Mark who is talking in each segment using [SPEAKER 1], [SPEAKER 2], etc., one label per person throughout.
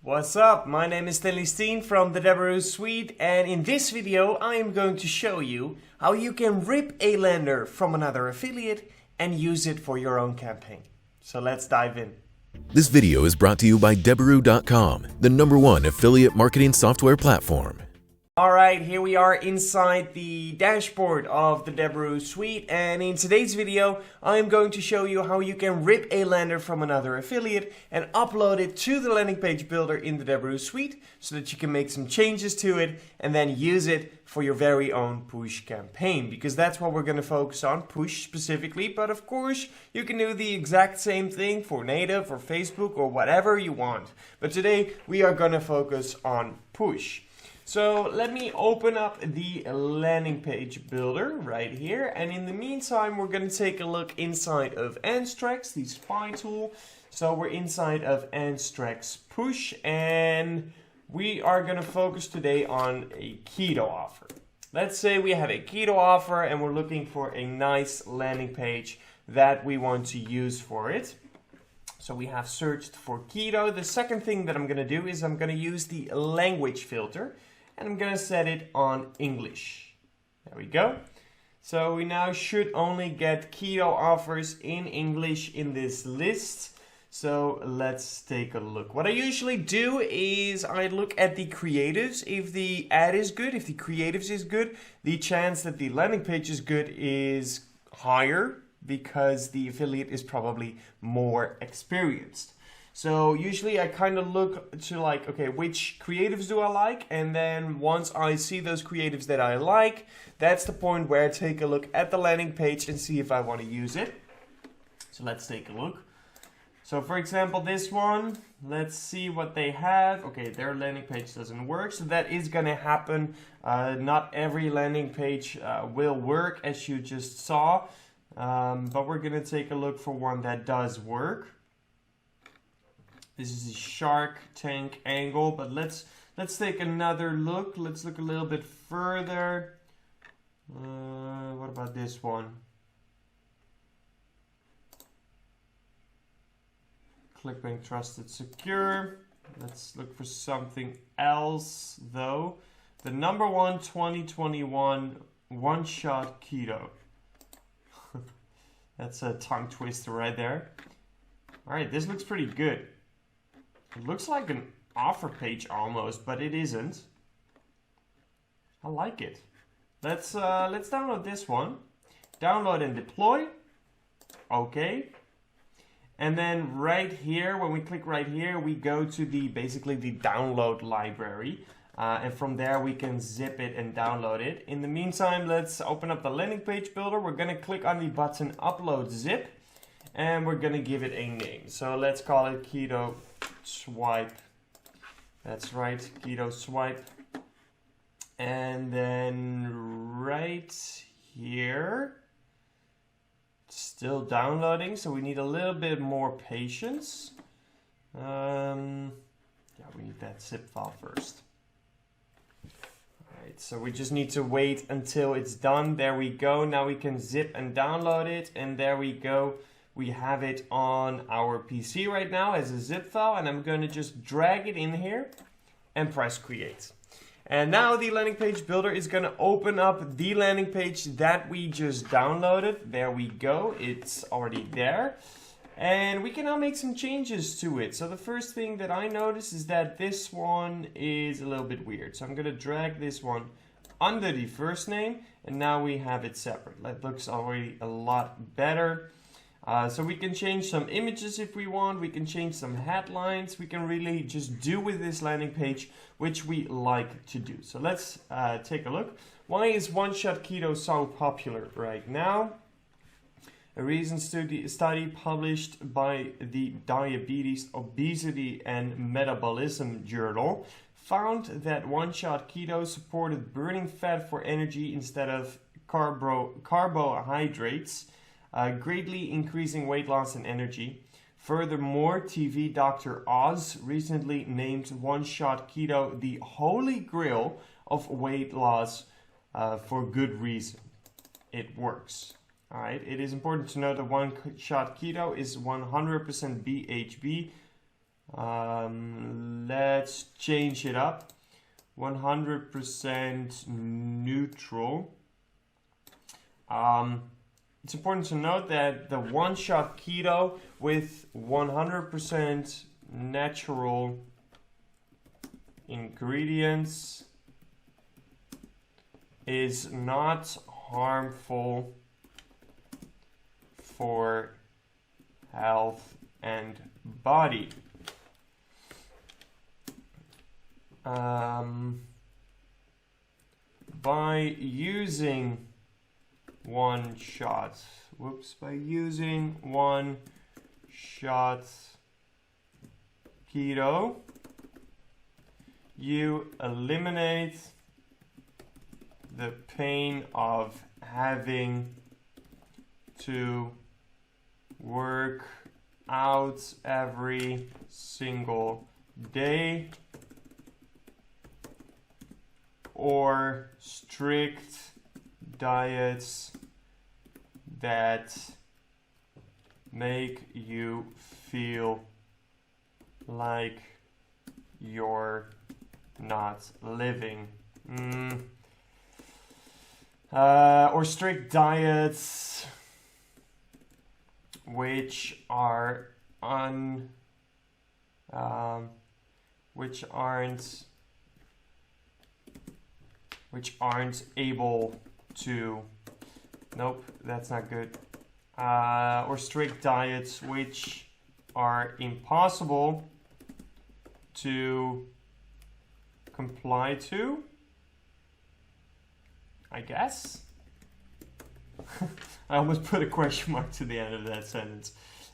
[SPEAKER 1] What's up? My name is Stanley Steen from the Deberoo Suite, and in this video I am going to show you how you can rip a lander from another affiliate and use it for your own campaign. So let's dive in.
[SPEAKER 2] This video is brought to you by Deberoo.com, the #1 affiliate marketing software platform.
[SPEAKER 1] Alright, here we are inside the dashboard of the Deberoo Suite, and in today's video I am going to show you how you can rip a lander from another affiliate and upload it to the landing page builder in the Deberoo Suite so that you can make some changes to it and then use it for your very own push campaign, because that's what we're going to focus on, push specifically, but of course you can do the exact same thing for native or Facebook or whatever you want. But today we are going to focus on push. So let me open up the landing page builder right here, and in the meantime we're going to take a look inside of Anstrax, the spy tool. So we're inside of Anstrax push, and we are going to focus today on a keto offer. Let's say we have a keto offer and we're looking for a nice landing page that we want to use for it. So we have searched for keto. The second thing that I'm going to do is I'm going to use the language filter. And I'm going to set it on English. There we go. So we now should only get keto offers in English in this list. So let's take a look. What I usually do is I look at the creatives. If the ad is good, if the creatives is good, the chance that the landing page is good is higher because the affiliate is probably more experienced. So usually I kind of look to like, okay, which creatives do I like? And then once I see those creatives that I like, that's the point where I take a look at the landing page and see if I want to use it. So let's take a look. So for example, this one, let's see what they have. Okay, their landing page doesn't work, so that is going to happen. Not every landing page will work, as you just saw. But we're going to take a look for one that does work. This is a Shark Tank angle, but let's take another look. Let's look a little bit further. What about this one? Clickbank Trusted Secure. Let's look for something else though. The #1 2021 one-shot keto. That's a tongue twister right there. All right, this looks pretty good. It looks like an offer page almost, but it isn't. I like it. Let's download this one. Download and deploy. Okay. And then right here, when we click right here, we go to basically the download library. And from there we can zip it and download it. In the meantime, let's open up the landing page builder. We're going to click on the button upload zip. And we're going to give it a name. So let's call it Keto Swipe. That's right, Keto Swipe. And then right here, still downloading, so we need a little bit more patience. Yeah, we need that zip file first. Alright, so we just need to wait until it's done. There we go. Now we can zip and download it, and there we go. We have it on our PC right now as a zip file, and I'm going to just drag it in here and press create. And now the landing page builder is going to open up the landing page that we just downloaded. There we go. It's already there. And we can now make some changes to it. So the first thing that I notice is that this one is a little bit weird. So I'm going to drag this one under the first name, and now we have it separate. That looks already a lot better. So we can change some images if we want, we can change some headlines, we can really just do with this landing page which we like to do. So let's take a look. Why is one-shot keto so popular right now? A recent study published by the Diabetes, Obesity and Metabolism Journal found that one-shot keto supported burning fat for energy instead of carbohydrates. Greatly increasing weight loss and energy. Furthermore, TV Dr. Oz recently named one-shot keto the holy grail of weight loss for good reason. It works. All right. It is important to note that one-shot keto is 100% BHB. let's change it up. 100% neutral. It's important to note that the one-shot keto with 100% natural ingredients is not harmful for health and body. By using one shot keto, you eliminate the pain of having to work out every single day or strict diets that make you feel like you're not living. Or strict diets which aren't able to, nope, that's not good. Or strict diets which are impossible to comply to, I guess. I almost put a question mark to the end of that sentence.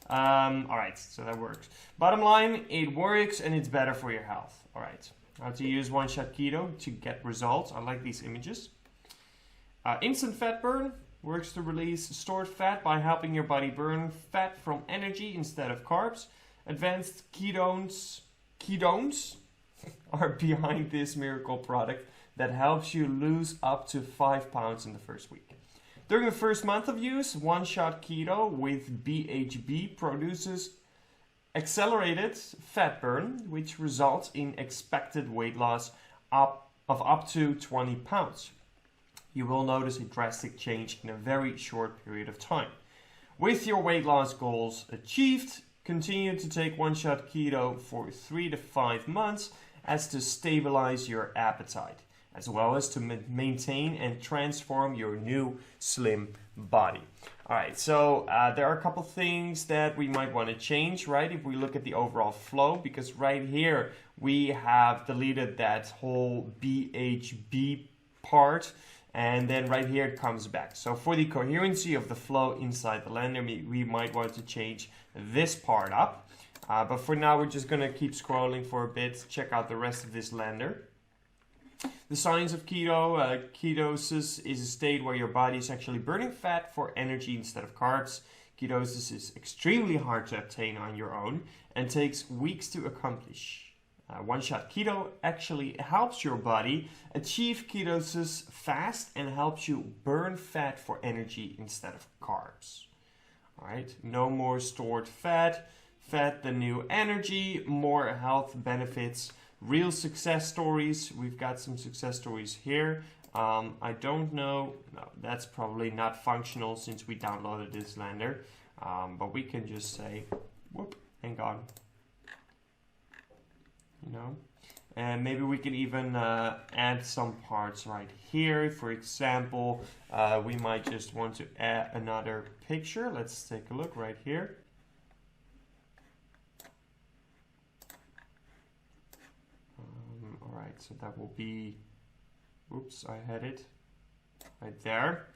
[SPEAKER 1] Alright, so that works. Bottom line, it works and it's better for your health. Alright, how to use one-shot keto to get results. I like these images. Instant fat burn works to release stored fat by helping your body burn fat from energy instead of carbs. Advanced ketones are behind this miracle product that helps you lose up to 5 pounds in the first week. During the first month of use, one-shot keto with BHB produces accelerated fat burn, which results in expected weight loss of up to 20 pounds. You will notice a drastic change in a very short period of time. With your weight loss goals achieved, continue to take one-shot keto for 3 to 5 months as to stabilize your appetite, as well as to maintain and transform your new slim body. Alright, so there are a couple things that we might want to change, right? If we look at the overall flow, because right here we have deleted that whole BHB part, and then right here it comes back. So for the coherency of the flow inside the lender, we might want to change this part up. But for now, we're just going to keep scrolling for a bit, check out the rest of this lender. The signs of ketosis is a state where your body is actually burning fat for energy instead of carbs. Ketosis is extremely hard to obtain on your own and takes weeks to accomplish. One-shot keto actually helps your body achieve ketosis fast and helps you burn fat for energy instead of carbs. All right, no more stored fat. Fat the new energy, more health benefits, real success stories. We've got some success stories here. I don't know, no, that's probably not functional since we downloaded this lender, but we can just say, whoop, hang on, you know, and maybe we can even add some parts right here. For example, we might just want to add another picture. Let's take a look right here. Alright, so that will be, oops, I had it right there.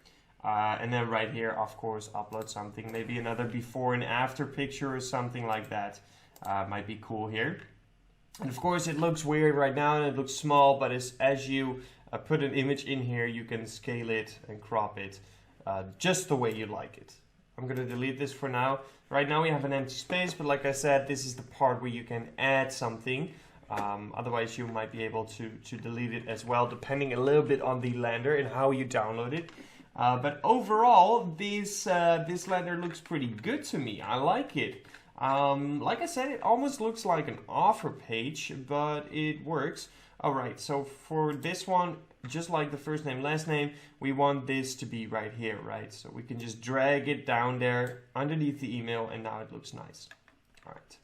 [SPEAKER 1] And then right here, of course, upload something, maybe another before and after picture or something like that. Might be cool here. And of course, it looks weird right now and it looks small, but as you put an image in here, you can scale it and crop it just the way you like it. I'm going to delete this for now. Right now we have an empty space, but like I said, this is the part where you can add something. Otherwise, you might be able to delete it as well, depending a little bit on the lender and how you download it. But overall, this lender looks pretty good to me. I like it. Like I said, it almost looks like an offer page, but it works. Alright, so for this one, just like the first name, last name, we want this to be right here, right? So we can just drag it down there underneath the email, and now it looks nice. Alright.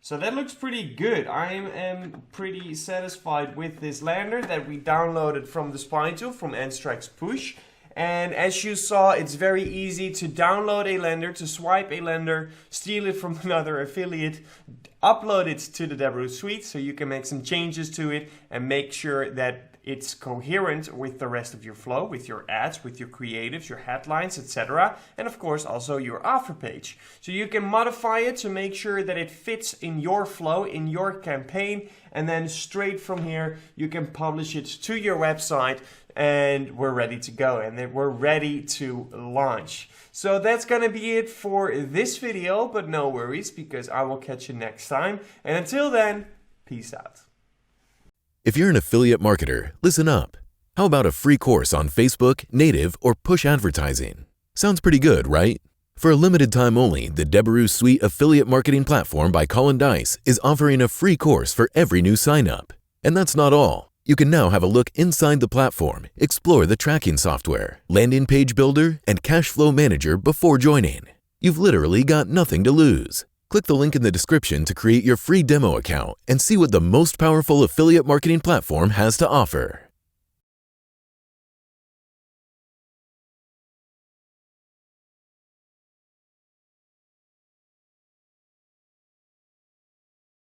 [SPEAKER 1] So that looks pretty good. I am pretty satisfied with this lander that we downloaded from the spine tool from Anstrax Push. And as you saw, it's very easy to download a lander, to swipe a lander, steal it from another affiliate, upload it to the Deberoo Suite so you can make some changes to it and make sure that it's coherent with the rest of your flow, with your ads, with your creatives, your headlines, etc. And of course also your offer page. So you can modify it to make sure that it fits in your flow, in your campaign, and then straight from here you can publish it to your website and we're ready to go, and then we're ready to launch. So that's gonna be it for this video, but no worries because I will catch you next time. And until then, peace out.
[SPEAKER 2] If you're an affiliate marketer, listen up. How about a free course on Facebook, native, or push advertising? Sounds pretty good, right? For a limited time only, the Deberoo Suite Affiliate Marketing Platform by Colin Dice is offering a free course for every new sign-up. And that's not all. You can now have a look inside the platform, explore the tracking software, landing page builder, and cash flow manager before joining. You've literally got nothing to lose. Click the link in the description to create your free demo account and see what the most powerful affiliate marketing platform has to offer.